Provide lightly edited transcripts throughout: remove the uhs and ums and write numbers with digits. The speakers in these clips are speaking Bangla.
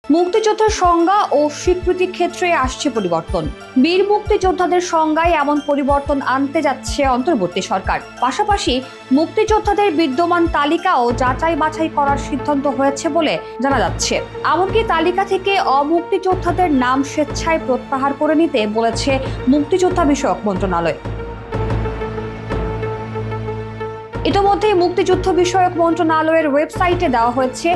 মুক্তিযোদ্ধার সংজ্ঞা ও স্বীকৃতির ক্ষেত্রে আসছে পরিবর্তন। বীর মুক্তিযোদ্ধাদের সংজ্ঞায় এমন পরিবর্তন আনতে যাচ্ছে অন্তর্বর্তী সরকার। পাশাপাশি মুক্তিযোদ্ধাদের বিদ্যমান তালিকাও যাচাই বাছাই করার সিদ্ধান্ত হয়েছে বলে জানা যাচ্ছে। এমনকি তালিকা থেকে অমুক্তিযোদ্ধাদের নাম স্বেচ্ছায় প্রত্যাহার করে নিতে বলেছে মুক্তিযোদ্ধা বিষয়ক মন্ত্রণালয়। ইতিমধ্যে মুক্তিযুদ্ধ বিষয়ক মন্ত্রণালয়ের ওয়েবসাইটে দেওয়া হয়েছে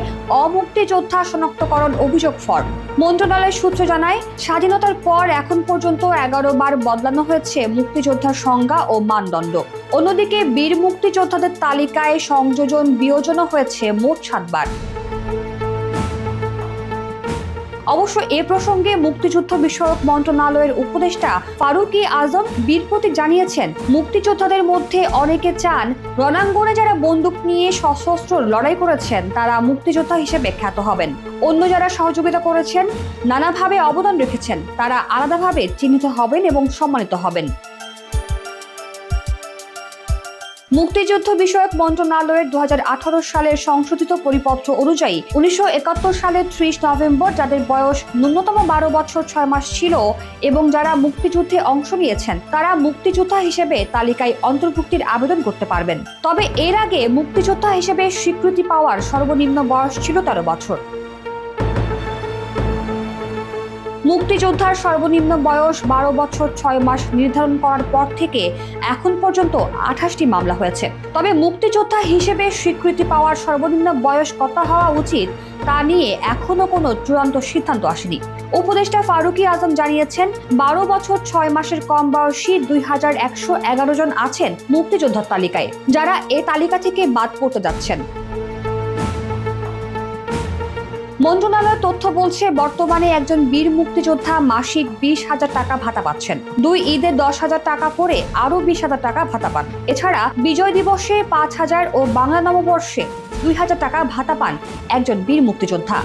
অমুক্তিযোদ্ধা শনাক্তকরণ অভিযোগ ফর্ম। মন্ত্রণালয়ের সূত্র জানায়, স্বাধীনতার পর এখন পর্যন্ত 11 বার বদলানো হয়েছে মুক্তিযোদ্ধার সংজ্ঞা ও মানদণ্ড। অন্যদিকে বীর মুক্তিযোদ্ধাদের তালিকায় সংযোজন বিয়োজনও হয়েছে মোট 7 বার। অবশ্য এ প্রসঙ্গে মুক্তিযুদ্ধ বিষয়ক মন্ত্রণালয়ের উপদেষ্টা ফারুকী আজম বীর প্রতীক জানিয়েছেন, মুক্তিযোদ্ধাদের মধ্যে অনেকে চান রণাঙ্গনে যারা বন্দুক নিয়ে সশস্ত্র লড়াই করেছেন তারা মুক্তিযোদ্ধা হিসেবে খ্যাত হবেন। অন্য যারা সহযোগিতা করেছেন, নানাভাবে অবদান রেখেছেন, তারা আলাদাভাবে চিহ্নিত হবেন এবং সম্মানিত হবেন। মুক্তিযুদ্ধ বিষয়ক মন্ত্রণালয়ের 2018 সালের সংশোধিত পরিপত্র অনুযায়ী 1971 সালের 30 নভেম্বর যাদের বয়স ন্যূনতম 12 বছর 6 মাস ছিল এবং যারা মুক্তিযুদ্ধে অংশ নিয়েছেন তারা মুক্তিযোদ্ধা হিসেবে তালিকায় অন্তর্ভুক্তির আবেদন করতে পারবেন। তবে এর আগে মুক্তিযোদ্ধা হিসেবে স্বীকৃতি পাওয়ার সর্বনিম্ন বয়স ছিল 13 বছর। মুক্তিযোদ্ধার সর্বনিম্ন বয়স 12 বছর 6 মাস নির্ধারণ করার পর থেকে এখন পর্যন্ত 28টি মামলা হয়েছে। তবে মুক্তিযোদ্ধা হিসেবে স্বীকৃতি পাওয়ার সর্বনিম্ন বয়স কত হওয়া উচিত তা নিয়ে এখনো কোনো চূড়ান্ত সিদ্ধান্ত আসেনি। উপদেষ্টা ফারুকী আজম জানিয়েছেন, 12 বছর 6 মাসের কম বয়সী 2111 জন আছেন মুক্তিযোদ্ধার তালিকায়, যারা এ তালিকা থেকে বাদ পড়তে যাচ্ছেন। মন্ত্রণালয়ের তথ্য বলছে, বর্তমানে একজন বীর মুক্তিযোদ্ধা মাসিক 20,000 টাকা ভাতা পাচ্ছেন। 2 ঈদে 10,000 টাকা করে আরো 20,000 টাকা ভাতা পান। এছাড়া বিজয় দিবসে 5,000 ও বাংলা নববর্ষে 2,000 টাকা ভাতা পান একজন বীর মুক্তিযোদ্ধা।